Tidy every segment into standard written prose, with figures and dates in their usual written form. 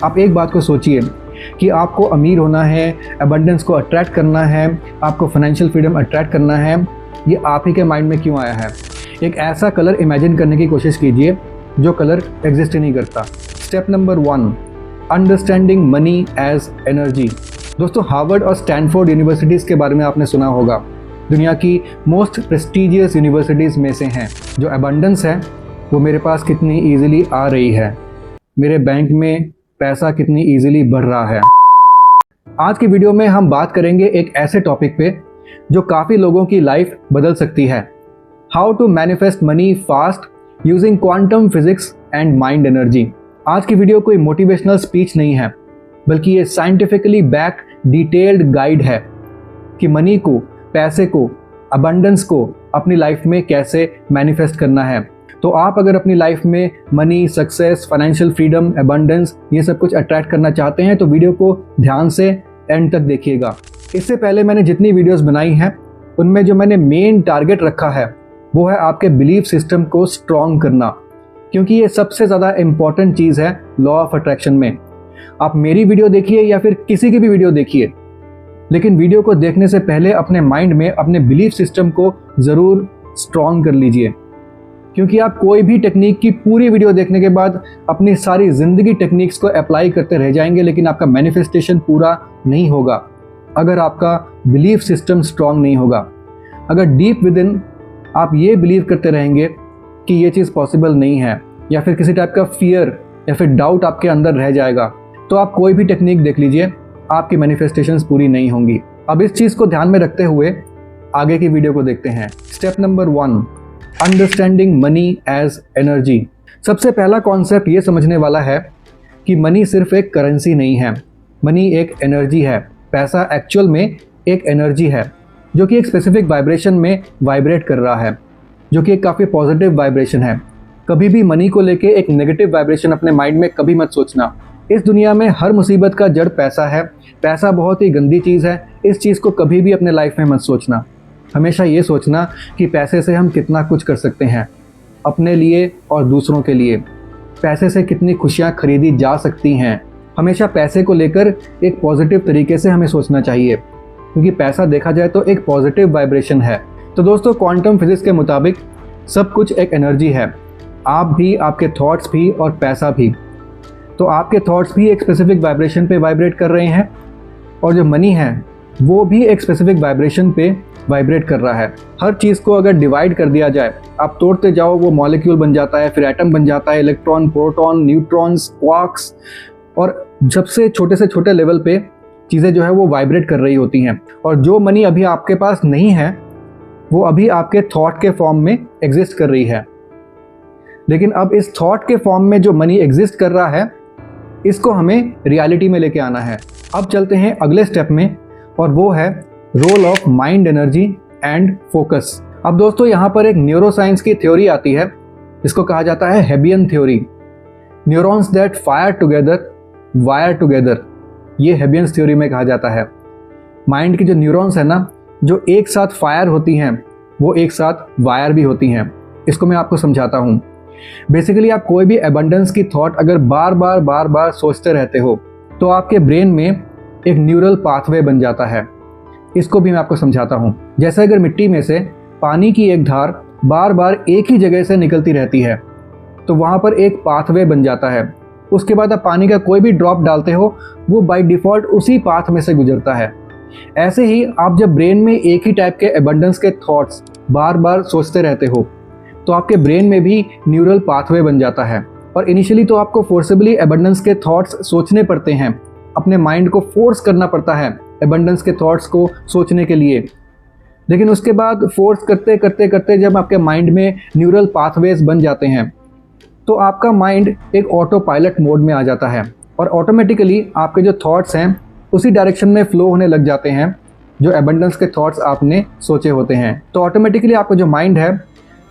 आप एक बात को सोचिए कि आपको अमीर होना है, अबंडेंस को अट्रैक्ट करना है, आपको फाइनेंशियल फ्रीडम अट्रैक्ट करना है, ये आप ही के माइंड में क्यों आया है? एक ऐसा कलर इमेजिन करने की कोशिश कीजिए जो कलर एग्जिस्ट ही नहीं करता। Step number 1, understanding money as energy. दोस्तों, हार्वर्ड और स्टैनफोर्ड यूनिवर्सिटीज़ के बारे में आपने सुना होगा। दुनिया की मोस्ट प्रेस्टिजियस यूनिवर्सिटीज़ में से हैं। जो अबंडेंस है वो मेरे पास कितनी ईजिली आ रही है, मेरे बैंक में पैसा कितनी ईजिली बढ़ रहा है। आज की वीडियो में हम बात करेंगे एक ऐसे टॉपिक पे जो काफ़ी लोगों की लाइफ बदल सकती है। How to manifest money fast using quantum physics and mind energy. आज की वीडियो कोई मोटिवेशनल स्पीच नहीं है, बल्कि ये साइंटिफिकली बैक डिटेल्ड गाइड है कि मनी को, पैसे को, अबंडेंस को अपनी लाइफ में कैसे मैनिफेस्ट करना है। तो आप अगर अपनी लाइफ में money, success, financial freedom, abundance ये सब कुछ अट्रैक्ट करना चाहते हैं तो वीडियो को ध्यान से एंड तक देखिएगा। इससे पहले मैंने जितनी वीडियोस बनाई हैं उनमें जो मैंने मेन टारगेट रखा है वो है आपके बिलीफ सिस्टम को स्ट्रॉन्ग करना, क्योंकि ये सबसे ज़्यादा इम्पॉर्टेंट चीज़ है लॉ ऑफ अट्रैक्शन में। आप मेरी वीडियो देखिए या फिर किसी की भी वीडियो देखिए, लेकिन वीडियो को देखने से पहले अपने माइंड में अपने बिलीफ सिस्टम को ज़रूर स्ट्रॉन्ग कर लीजिए, क्योंकि आप कोई भी टेक्निक की पूरी वीडियो देखने के बाद अपनी सारी ज़िंदगी टेक्निक्स को अप्लाई करते रह जाएंगे, लेकिन आपका मैनिफेस्टेशन पूरा नहीं होगा अगर आपका बिलीफ सिस्टम स्ट्रॉन्ग नहीं होगा। अगर डीप विद इन आप ये बिलीव करते रहेंगे कि ये चीज़ पॉसिबल नहीं है, या फिर किसी टाइप का फियर या फिर डाउट आपके अंदर रह जाएगा, तो आप कोई भी टेक्निक देख लीजिए, आपकी मैनिफेस्टेशंस पूरी नहीं होंगी। अब इस चीज़ को ध्यान में रखते हुए आगे की वीडियो को देखते हैं। Step number 1, understanding money as energy. सबसे पहला कॉन्सेप्ट ये समझने वाला है कि मनी सिर्फ एक करेंसी नहीं है, मनी एक एनर्जी है। पैसा एक्चुअल में एक एनर्जी है जो कि एक स्पेसिफिक वाइब्रेशन में वाइब्रेट कर रहा है, जो कि एक काफ़ी पॉजिटिव वाइब्रेशन है। कभी भी मनी को लेके एक नेगेटिव वाइब्रेशन अपने माइंड में कभी मत सोचना। इस दुनिया में हर मुसीबत का जड़ पैसा है। पैसा बहुत ही गंदी चीज़ है। इस चीज़ को कभी भी अपने लाइफ में मत सोचना। हमेशा ये सोचना कि पैसे से हम कितना कुछ कर सकते हैं अपने लिए और दूसरों के लिए। पैसे से कितनी खुशियाँ खरीदी जा सकती हैं। हमेशा पैसे को लेकर एक पॉजिटिव तरीके से हमें सोचना चाहिए, क्योंकि पैसा देखा जाए तो एक पॉजिटिव वाइब्रेशन है। तो दोस्तों, क्वांटम फिजिक्स के मुताबिक सब कुछ एक एनर्जी है। आप भी, आपके थॉट्स भी और पैसा भी। तो आपके थॉट्स भी एक स्पेसिफिक वाइब्रेशन पे वाइब्रेट कर रहे हैं, और जो मनी है वो भी एक स्पेसिफिक वाइब्रेशन पे वाइब्रेट कर रहा है। हर चीज़ को अगर डिवाइड कर दिया जाए, आप तोड़ते जाओ, वो मॉलिक्यूल बन जाता है, फिर एटम बन जाता है, इलेक्ट्रॉन, प्रोटॉन, न्यूट्रॉन्स, क्वार्क्स, और सबसे छोटे से छोटे लेवल पे चीज़ें जो है वो वाइब्रेट कर रही होती हैं। और जो मनी अभी आपके पास नहीं है वो अभी आपके थॉट के फॉर्म में एग्जिस्ट कर रही है, लेकिन अब इस थॉट के फॉर्म में जो मनी एग्जिस्ट कर रहा है इसको हमें रियलिटी में लेके आना है। अब चलते हैं अगले स्टेप में, और वो है role of mind energy and focus. अब दोस्तों, यहाँ पर एक न्यूरोसाइंस की थ्योरी आती है, इसको कहा जाता है Hebbian theory. Neurons that fire together wire together, ये हेबियंस थ्योरी में कहा जाता है। माइंड की जो न्यूरॉन्स है ना, जो एक साथ फायर होती हैं वो एक साथ वायर भी होती हैं। इसको मैं आपको समझाता हूँ। बेसिकली आप कोई भी एबंडेंस की थॉट अगर बार बार सोचते रहते हो तो आपके ब्रेन में एक न्यूरल पाथवे बन जाता है। इसको भी मैं आपको समझाता हूँ। जैसे अगर मिट्टी में से पानी की एक धार बार बार एक ही जगह से निकलती रहती है तो वहाँ पर एक पाथवे बन जाता है। उसके बाद आप पानी का कोई भी ड्रॉप डालते हो वो बाय डिफ़ॉल्ट उसी पाथ में से गुजरता है। ऐसे ही आप जब ब्रेन में एक ही टाइप के एबंडेंस के थॉट्स बार बार सोचते रहते हो तो आपके ब्रेन में भी न्यूरल पाथवे बन जाता है। और इनिशियली तो आपको फोर्सेबली एबंडेंस के थॉट्स सोचने पड़ते हैं, अपने माइंड को फोर्स करना पड़ता है एबंडेंस के थॉट्स को सोचने के लिए। लेकिन उसके बाद फोर्स करते करते करते जब आपके माइंड में न्यूरल पाथवेज बन जाते हैं तो आपका माइंड एक ऑटो पायलट मोड में आ जाता है, और ऑटोमेटिकली आपके जो थॉट्स हैं उसी डायरेक्शन में फ्लो होने लग जाते हैं जो एबंडेंस के थॉट्स आपने सोचे होते हैं। तो ऑटोमेटिकली आपका जो माइंड है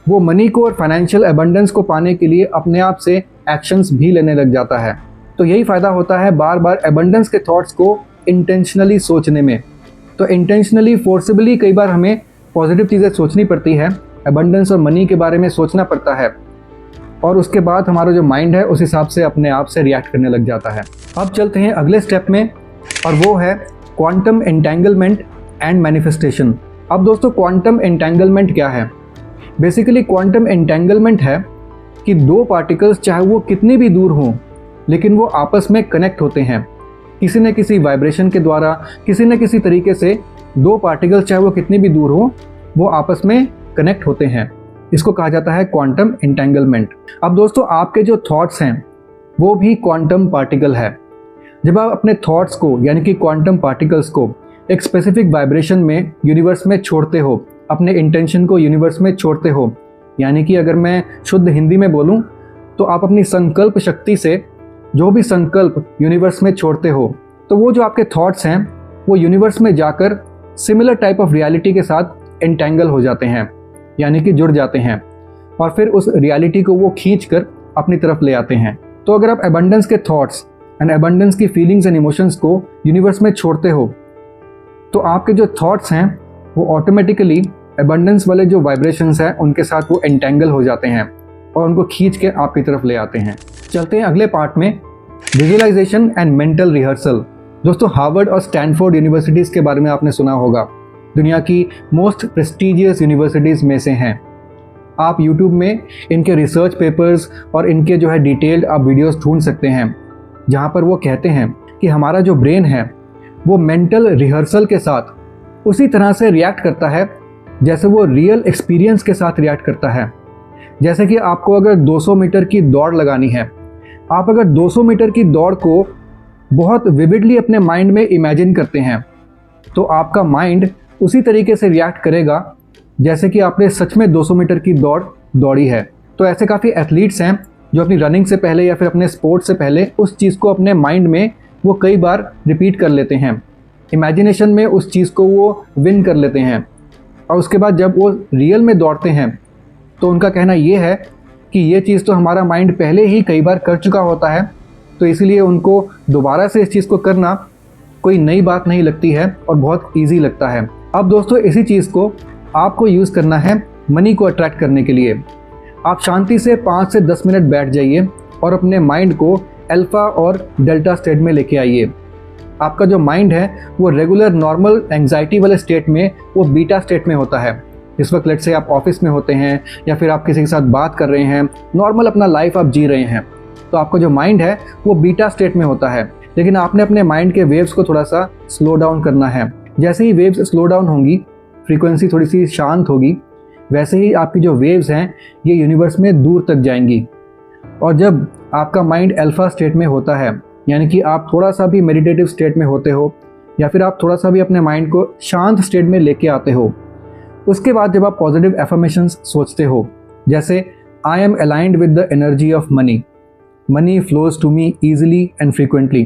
वो मनी को और फाइनेंशियल एबंडेंस को पाने के लिए अपने आप से एक्शंस भी लेने लग जाता है। तो यही फ़ायदा होता है बार बार एबंडेंस के थॉट्स को इंटेंशनली सोचने में। तो इंटेंशनली, फोर्सिबली कई बार हमें पॉजिटिव चीज़ें सोचनी पड़ती है, एबंडेंस और मनी के बारे में सोचना पड़ता है, और उसके बाद हमारा जो माइंड है उस हिसाब से अपने आप से रिएक्ट करने लग जाता है। अब चलते हैं अगले स्टेप में, और वो है क्वांटम एंटेंगलमेंट एंड मैनिफेस्टेशन। अब दोस्तों क्वांटम एंटेंगलमेंट क्या है? बेसिकली क्वांटम एंटेंगलमेंट है कि दो पार्टिकल्स चाहे वो कितनी भी दूर हों लेकिन वो आपस में कनेक्ट होते हैं किसी न किसी वाइब्रेशन के द्वारा, किसी न किसी तरीके से। दो पार्टिकल्स चाहे वो कितनी भी दूर हो वो आपस में कनेक्ट होते हैं। इसको कहा जाता है क्वांटम एंटेंगलमेंट। अब दोस्तों आपके जो थॉट्स हैं वो भी क्वांटम पार्टिकल है। जब आप अपने थॉट्स को यानी कि क्वांटम पार्टिकल्स को एक स्पेसिफिक वाइब्रेशन में यूनिवर्स में छोड़ते हो, अपने इंटेंशन को यूनिवर्स में छोड़ते हो, यानी कि अगर मैं शुद्ध हिंदी में बोलूं तो आप अपनी संकल्प शक्ति से जो भी संकल्प यूनिवर्स में छोड़ते हो तो वो जो आपके थॉट्स हैं वो यूनिवर्स में जाकर सिमिलर टाइप ऑफ रियलिटी के साथ एंटेंगल हो जाते हैं, यानी कि जुड़ जाते हैं, और फिर उस रियलिटी को वो खींच कर अपनी तरफ ले आते हैं। तो अगर आप एबंडेंस के थॉट्स एंड एबंडेंस की फीलिंग्स एंड इमोशंस को यूनिवर्स में छोड़ते हो तो आपके जो थॉट्स हैं वो ऑटोमेटिकली एबंडेंस वाले जो वाइब्रेशंस हैं उनके साथ वो एंटेंगल हो जाते हैं और उनको खींच के आपकी तरफ ले आते हैं। चलते हैं अगले पार्ट में, विजुअलाइजेशन एंड मेंटल रिहर्सल। दोस्तों हार्वर्ड और स्टैनफोर्ड यूनिवर्सिटीज़ के बारे में आपने सुना होगा, दुनिया की मोस्ट प्रेस्टिजियस यूनिवर्सिटीज़ में से हैं। आप यूट्यूब में इनके रिसर्च पेपर्स और इनके जो है डिटेल्ड आप वीडियोस ढूंढ सकते हैं जहां पर वो कहते हैं कि हमारा जो ब्रेन है वो मेंटल रिहर्सल के साथ उसी तरह से रिएक्ट करता है जैसे वो रियल एक्सपीरियंस के साथ रिएक्ट करता है। जैसे कि आपको अगर 200 मीटर की दौड़ लगानी है, आप अगर 200 मीटर की दौड़ को बहुत विविडली अपने माइंड में इमेजिन करते हैं तो आपका माइंड उसी तरीके से रिएक्ट करेगा जैसे कि आपने सच में 200 मीटर की दौड़ दौड़ी है। तो ऐसे काफ़ी एथलीट्स हैं जो अपनी रनिंग से पहले या फिर अपने स्पोर्ट्स से पहले उस चीज़ को अपने माइंड में वो कई बार रिपीट कर लेते हैं, इमेजिनेशन में उस चीज़ को वो विन कर लेते हैं, और उसके बाद जब वो रियल में दौड़ते हैं तो उनका कहना ये है कि ये चीज़ तो हमारा माइंड पहले ही कई बार कर चुका होता है, तो इसलिए उनको दोबारा से इस चीज़ को करना कोई नई बात नहीं लगती है और बहुत ईजी लगता है। अब दोस्तों इसी चीज़ को आपको यूज़ करना है मनी को अट्रैक्ट करने के लिए। आप शांति से 5 से 10 मिनट बैठ जाइए और अपने माइंड को अल्फ़ा और डेल्टा स्टेट में लेके आइए। आपका जो माइंड है वो रेगुलर नॉर्मल एंग्जाइटी वाले स्टेट में वो बीटा स्टेट में होता है। इस वक्त लेट्स से आप ऑफिस में होते हैं या फिर आप किसी के साथ बात कर रहे हैं, नॉर्मल अपना लाइफ आप जी रहे हैं, तो आपका जो माइंड है वो बीटा स्टेट में होता है। लेकिन आपने अपने माइंड के वेव्स को थोड़ा सा स्लो डाउन करना है। जैसे ही वेव्स स्लो डाउन होंगी, फ्रीक्वेंसी थोड़ी सी शांत होगी, वैसे ही आपकी जो वेव्स हैं ये यूनिवर्स में दूर तक जाएंगी। और जब आपका माइंड अल्फा स्टेट में होता है, यानी कि आप थोड़ा सा भी मेडिटेटिव स्टेट में होते हो या फिर आप थोड़ा सा भी अपने माइंड को शांत स्टेट में लेके आते हो, उसके बाद जब आप पॉजिटिव एफर्मेशंस सोचते हो, जैसे I am aligned with the energy of money, money flows to me easily and frequently.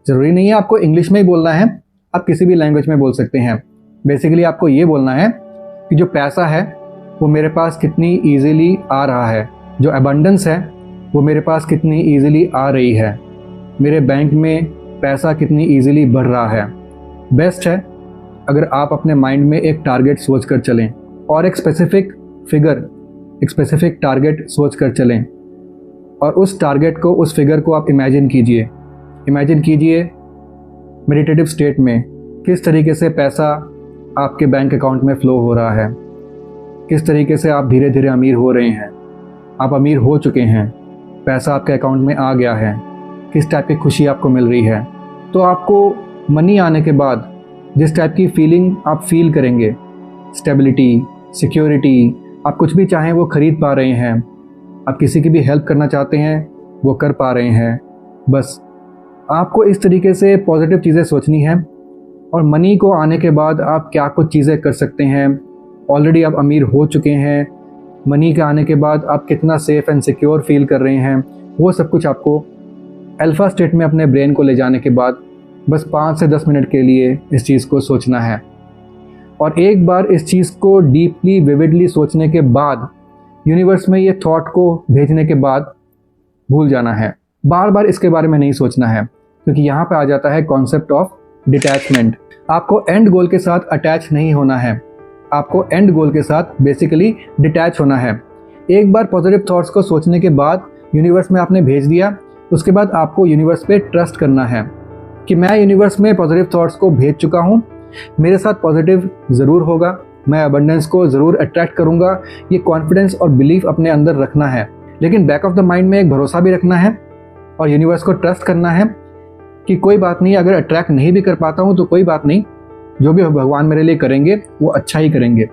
ज़रूरी नहीं है आपको इंग्लिश में ही बोलना है, आप किसी भी लैंग्वेज में बोल सकते हैं। बेसिकली आपको ये बोलना है कि जो पैसा है वो मेरे पास कितनी ईजिली आ रहा है, जो अबंडेंस है वो मेरे पास कितनी ईजिली आ रही है, मेरे बैंक में पैसा कितनी ईजिली बढ़ रहा है। बेस्ट है अगर आप अपने माइंड में एक टारगेट सोच कर चलें और एक स्पेसिफिक फिगर, एक स्पेसिफिक टारगेट सोच कर चलें, और उस टारगेट को, उस फिगर को आप इमेजिन कीजिए। इमेजिन कीजिए मेडिटेटिव स्टेट में किस तरीके से पैसा आपके बैंक अकाउंट में फ़्लो हो रहा है, किस तरीके से आप धीरे धीरे अमीर हो रहे हैं, आप अमीर हो चुके हैं, पैसा आपके अकाउंट में आ गया है, किस टाइप की खुशी आपको मिल रही है। तो आपको मनी आने के बाद जिस टाइप की फीलिंग आप फील करेंगे, स्टेबिलिटी, सिक्योरिटी, आप कुछ भी चाहें वो ख़रीद पा रहे हैं, आप किसी की भी हेल्प करना चाहते हैं वो कर पा रहे हैं। बस आपको इस तरीके से पॉजिटिव चीज़ें सोचनी है। और मनी को आने के बाद आप क्या कुछ चीज़ें कर सकते हैं, ऑलरेडी आप अमीर हो चुके हैं, मनी के आने के बाद आप कितना सेफ़ एंड सिक्योर फील कर रहे हैं, वो सब कुछ आपको अल्फ़ा स्टेट में अपने ब्रेन को ले जाने के बाद बस 5 से 10 मिनट के लिए इस चीज़ को सोचना है। और एक बार इस चीज़ को डीपली विविडली सोचने के बाद, यूनिवर्स में ये थॉट को भेजने के बाद भूल जाना है। बार बार इसके बारे में नहीं सोचना है, क्योंकि यहाँ पे आ जाता है कॉन्सेप्ट ऑफ डिटैचमेंट। आपको एंड गोल के साथ अटैच नहीं होना है, आपको एंड गोल के साथ बेसिकली डिटैच होना है। एक बार पॉजिटिव थॉट्स को सोचने के बाद यूनिवर्स में आपने भेज दिया, उसके बाद आपको यूनिवर्स पे ट्रस्ट करना है कि मैं यूनिवर्स में पॉजिटिव थॉट्स को भेज चुका हूँ, मेरे साथ पॉजिटिव ज़रूर होगा, मैं अबंडेंस को ज़रूर अट्रैक्ट करूँगा। ये कॉन्फिडेंस और बिलीफ अपने अंदर रखना है, लेकिन बैक ऑफ द माइंड में एक भरोसा भी रखना है और यूनिवर्स को ट्रस्ट करना है कि कोई बात नहीं, अगर अट्रैक्ट नहीं भी कर पाता हूँ तो कोई बात नहीं, जो भी भगवान मेरे लिए करेंगे वो अच्छा ही करेंगे।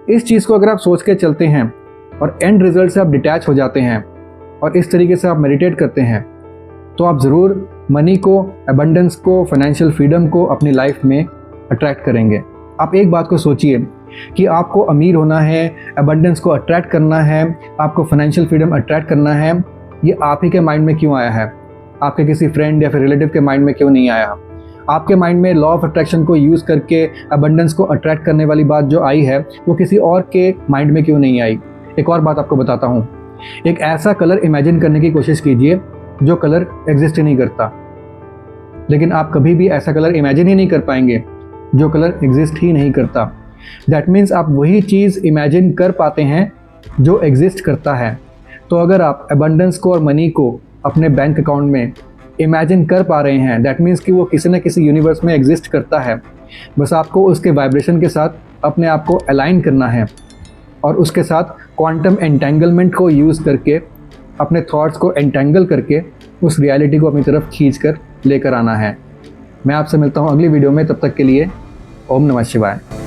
इस चीज़ को अगर आप सोच के चलते हैं और एंड रिजल्ट से आप डिटैच हो जाते हैं और इस तरीके से आप मेडिटेट करते हैं, तो आप ज़रूर मनी को, अबंडेंस को, फाइनेंशियल फ्रीडम को अपनी लाइफ में अट्रैक्ट करेंगे। आप एक बात को सोचिए कि आपको अमीर होना है, अबंडेंस को अट्रैक्ट करना है, आपको फाइनेंशियल फ्रीडम अट्रैक्ट करना है, ये आप ही के माइंड में क्यों आया है? आपके किसी फ्रेंड या फिर रिलेटिव के माइंड में क्यों नहीं आया? आपके माइंड में लॉ ऑफ अट्रैक्शन को यूज़ करके अबंडेंस को अट्रैक्ट करने वाली बात जो आई है वो किसी और के माइंड में क्यों नहीं आई? एक और बात आपको बताता हूँ, एक ऐसा कलर इमेजिन करने की कोशिश कीजिए जो कलर एग्जिस्ट ही नहीं करता, लेकिन आप कभी भी ऐसा कलर इमेजिन ही नहीं कर पाएंगे जो कलर एग्जिस्ट ही नहीं करता। दैट मीन्स आप वही चीज़ इमेजिन कर पाते हैं जो एग्जिस्ट करता है। तो अगर आप अबंडेंस को और मनी को अपने बैंक अकाउंट में इमेजिन कर पा रहे हैं, दैट मीन्स कि वो किसी न किसी यूनिवर्स में एग्जिस्ट करता है। बस आपको उसके वाइब्रेशन के साथ अपने आप को अलाइन करना है और उसके साथ क्वांटम एंटेंगलमेंट को यूज़ करके अपने थॉट्स को एंटेंगल करके उस रियलिटी को अपनी तरफ खींच कर लेकर आना है। मैं आपसे मिलता हूँ अगली वीडियो में, तब तक के लिए ओम नमः शिवाय।